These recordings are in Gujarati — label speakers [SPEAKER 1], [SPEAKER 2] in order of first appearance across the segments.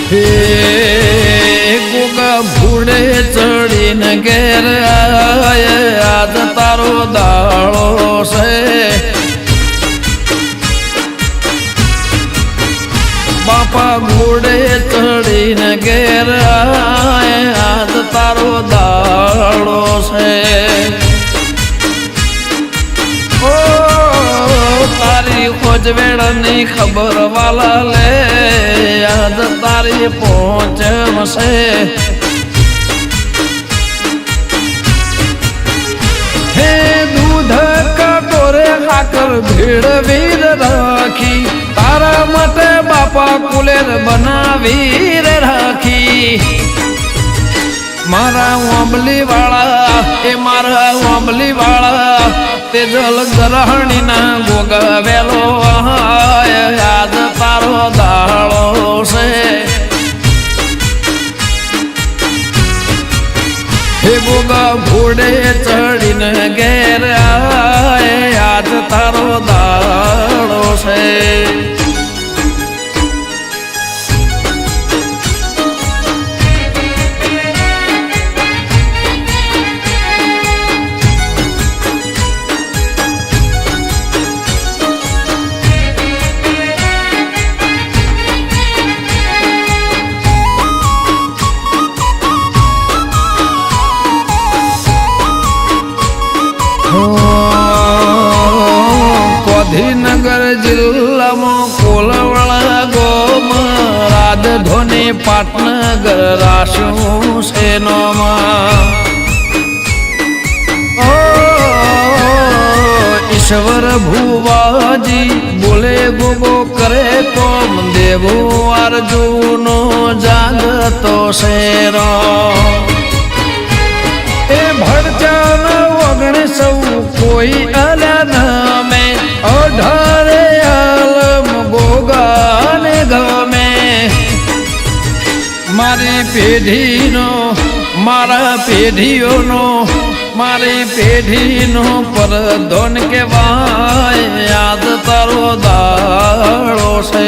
[SPEAKER 1] हे गोगा भूडे चढ़ीने घेर आए आज तारो दाड़ो से बापा घोड़े चढ़ीने घेर आए आज तारो दाड़ो से ओ तारी खोजवेड़नी खबर वाला ले आज तारी पहुँच से हे दूध का टोरे खाकर भीड़ वीर राखी तारा मते बापा कुलेर बनावीर राखी मारा वांबली वाला ए मारा वांबली वाला ते जल ग्रहणी ना गोगा वेलो आज तारो दाड़ो से हे गोगा घोड़े चढ़ीने घेर आए आज तारो दाड़ो से गांधीनगर जिला में कोलवड़ा गोम राजधानी पाटनगर राशु सेनो ईश्वर भूवाजी बोले गोगो करे तो देवो अर्जुनो जागतो शेरो ए भड़चान वगण सौ कोई अलग में अठारे आलम गोगाने गमे मारी पेढ़ी नो मारा पेढ़ीओ नो मारी पेढ़ी नो पर धन के वाय याद तारो दाड़ो से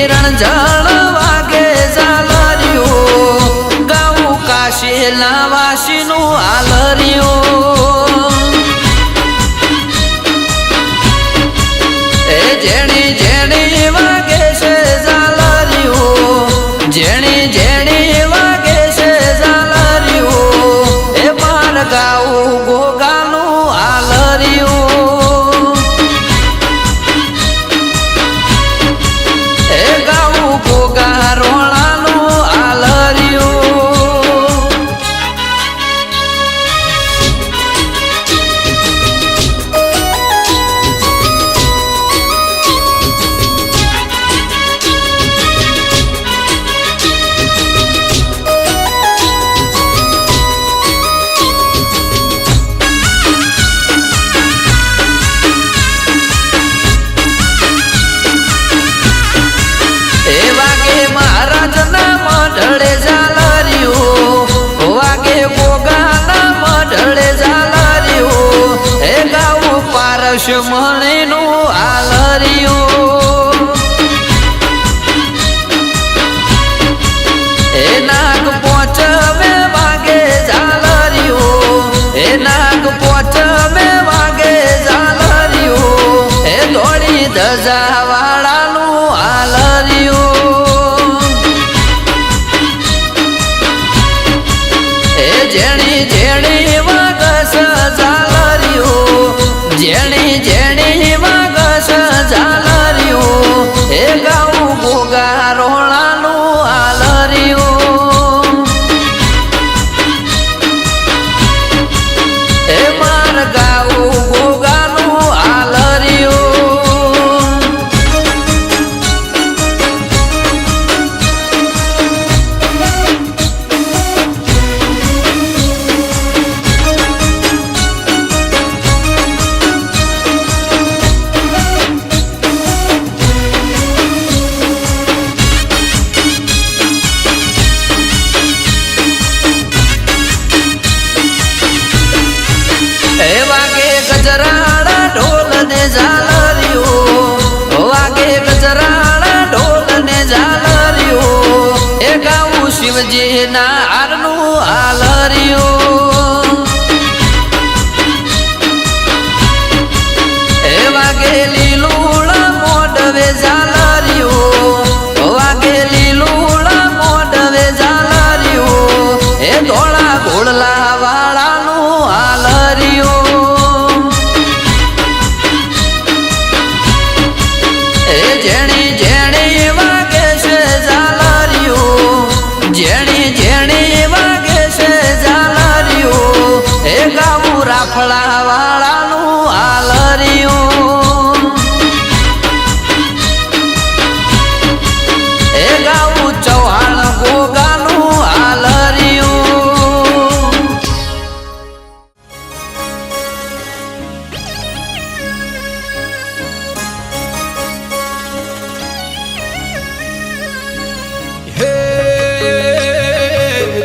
[SPEAKER 2] રણઝળ વાગે ઝાલરિયો ગાવું કાશીના વાસીનું હાલરિયો એ જેણી જેણી વાગે છે ઝાલરિયો જેણી જેણી વાગે છે ઝાલરિયો એ માર ગાવું ગોગાનું હાલરિયો એ ગાવું ગોગા રોણાનું હાલરિયો મણીનું હાલરિયું એ નાગ પોચમે વાગે ઝાલરિયું એ નાગ પોચમે વાગે ઝાલરિયું એ દોડી ધજા વાળાનું હાલરિયું એ જેણી જેણી વાગસ ઝાલરિયું જેણી જેણી વાગસ ઝાલરિયું એ ગાવું ગોગા રોણાનું હાલરિયું એ માર ગાવું ગોગાનું હાલરિયું ગજરાડા ઢોલ ને ઝાલરિયું વાગે ગજરાડા ઢોલ ને ઝાલરિયું એ ગાવું શિવજીના હારનું હાલરિયું એ વાગે લીલુડા મોઢવે ઝાલરિયું વાગે લીલુડા મોઢવે ઝાલરિયું એ ધોળા ઘોડલા વાળાનું હાલરિયું જેણી જેણી વાગે છે ઝાલરિયું જેણી જેણી વાગે છે ઝાલરિયું એ ગાવું રાફડા વાળાનું હાલરિયું એ ગાવું ચૌહાણ ગોગાનું હાલરિયું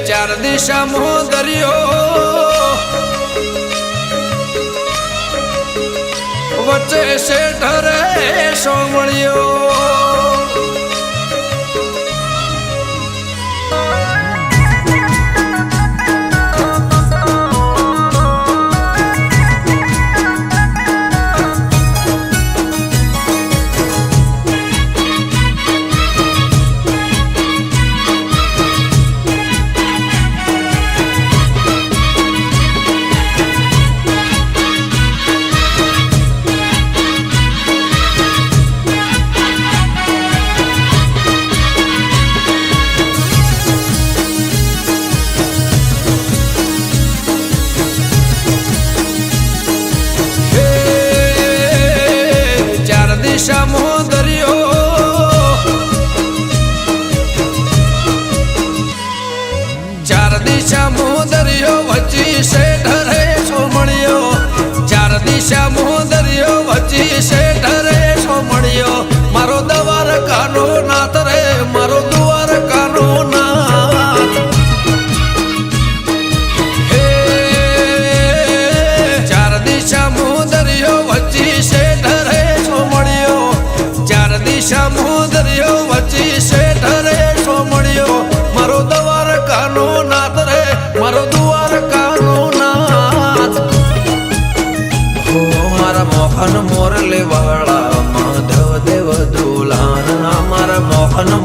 [SPEAKER 1] ચાર દિશામાં દરિયો વચ્ચે શેઠ રે સોમળિયો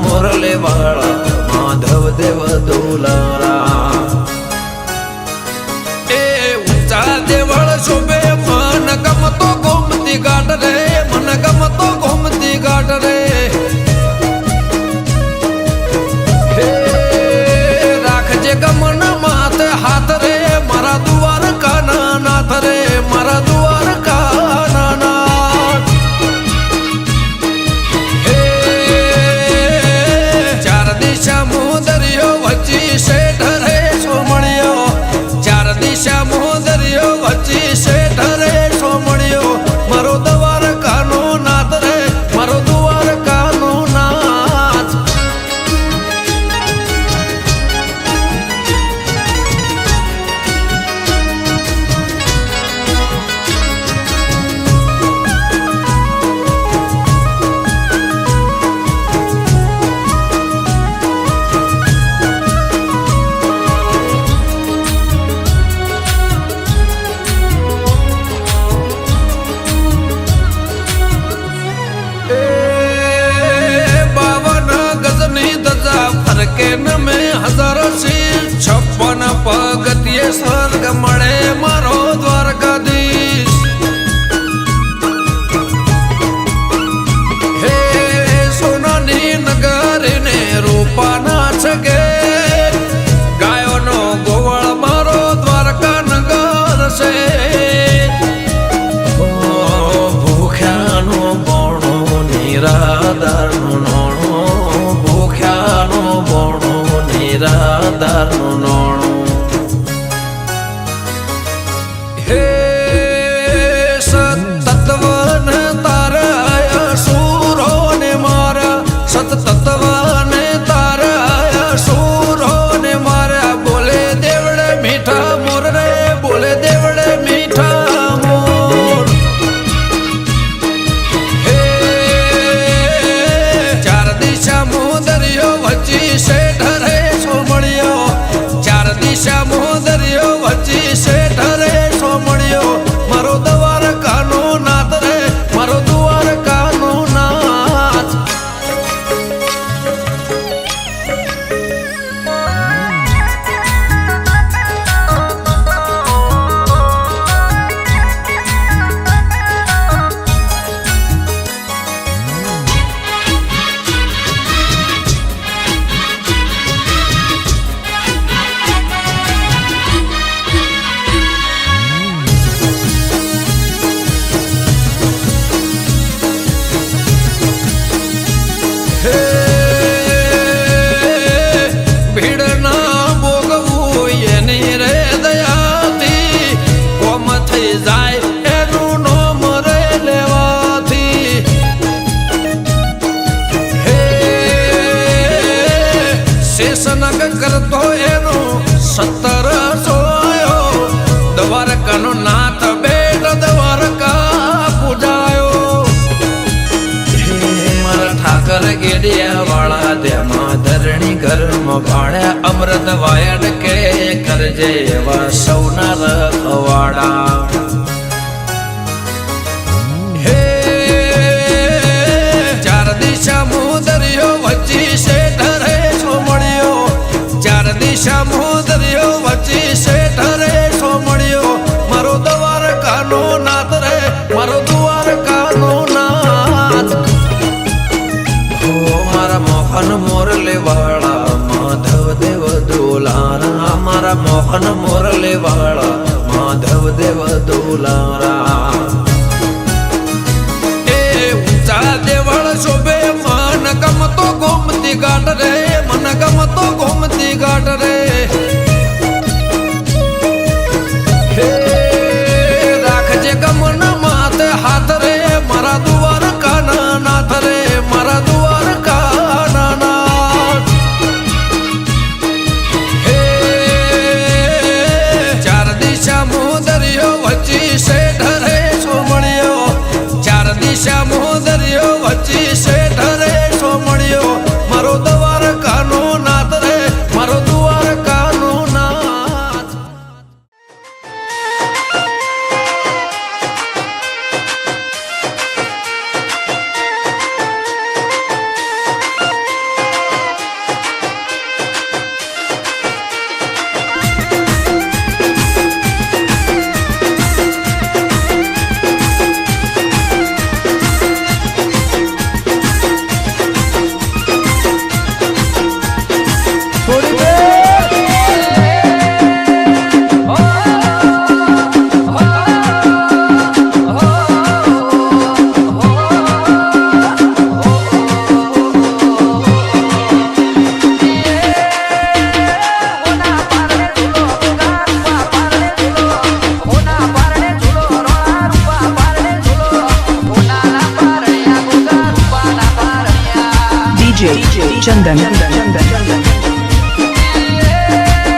[SPEAKER 1] મોરલે વાળા માધવ દેવ દુલારા એ ઊંચા દેવળ શોભે મન ગમતો ગોમતી ઘાટ રે મન ગમતો ગોમતી ઘાટ રે રાખજે ગમન માથે હાથ રે મારા દ્વારકા નાથ રે મારા દ્વારકા નાથ ચાર દિશા મોદરિયો વચ્ચી શેઠ રે સોમણિયો ચાર દિશા મોદરિયો વચ્ચી શેઠ રે સોમણિયો મારો દ્વારકાનો નાથ રે મારો દ્વારકાનો નાથ के न में हजार शील 56 पगतिये स्वर्ग मळे मारो द्वारकाधीश हे सोनानी नगरी ने रूपा नाच गे गायो नो गोवळ मारो द्वारका नगर से भूख्या नो बोणो निराधार नो નિરાધારનું નોણું હે સતત્વને તારા સુરોને મારા સતત્વને તારા સુરોને મારા બોલે દેવડે મીઠા મોર રે બોલે દેવડે મીઠા મોર હે ચાર દિશા મોદરિયો વચ્ચી શેઠ રે ચાર દિશા મોદરિયો વચ્ચી શેઠ રે સોમણિયો મારો દ્વારકાનો નાથ રે મારો દ્વારકાનો નાથ શેષનગ કરતો એનો 17 સોયો દ્વારકાનો નાથ બેટ દ્વારકા પૂજાયો મારા ઠાકર ગેડિયા વાળા તેમાં ધરણી ઘરમાં ભાણ્યા અમૃત વાયડ કે કરજે એવા સૌના રખવાડા હે ચાર દિશા મોદરિયો વચ્ચી શેઠ રે સોમણિયો ચાર દિશા મોદરિયો વચ્ચી શેઠ રે સોમણિયો મારો દ્વારકાનો નાથ રે મારો દ્વારકાનો નાથ હો મારા મોહન મોરલે વાળા માધવ દેવ દુલારા મારા મોહન મોરલે વાળા માધવ દેવ દુલારા એ ઊંચા દેવળ શોભે મન ગમતો ગોમતી ઘાટ રે મન ગમતો ગોમતી ઘાટ રે રાખજે ગમન માથે હાથ રે મારા દ્વારકા નાથ રે મારા દ્વારકા નાથ હે ચાર દિશા મોદરિયો વચ્ચી શેઠ રે સોમણિયો ચાર દિશા મોદરિયો વચ્ચી શેઠ રે સોમણિયો મારો દ્વારકાનો નાથ રે મારો દ્વારકા
[SPEAKER 3] Chandan.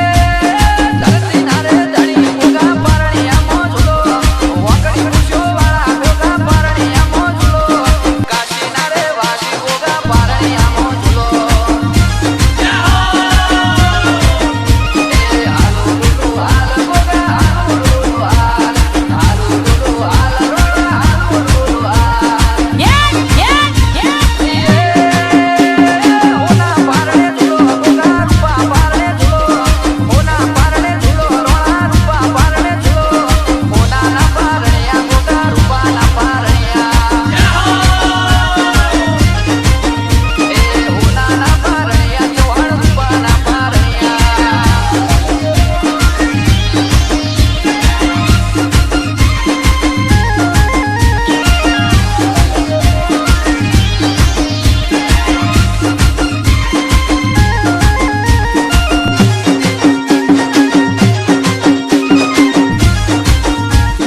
[SPEAKER 2] ધરતી નારે ધણી ગોગા પરણિયામાં ઝૂલો વાકડી ખુશીઓવાળા ગોગા પરણિયામાં ઝૂલો કાશી નારે વાસી ગોગા પરણિયામાં ઝૂલો એ હાલો ડુડુ હાલ ગોગા હાલો ડુડુ હાલ હાલો ડુડુ હાલ રોડા હાલો ડુડુ હાલ ઓના પારણે ઝૂલો ગોગા રૂપા પારણે ઝૂલો ઓના પારણે ઝૂલો રોણા રૂપા પારણે ઝૂલો ઓનાના પારણિયા ગોગા રૂપાના પારણિયા એ ઓનાના પારણિયા ચૌહાણ રૂપાના પારણિયા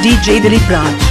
[SPEAKER 3] DJ Dilip Raj.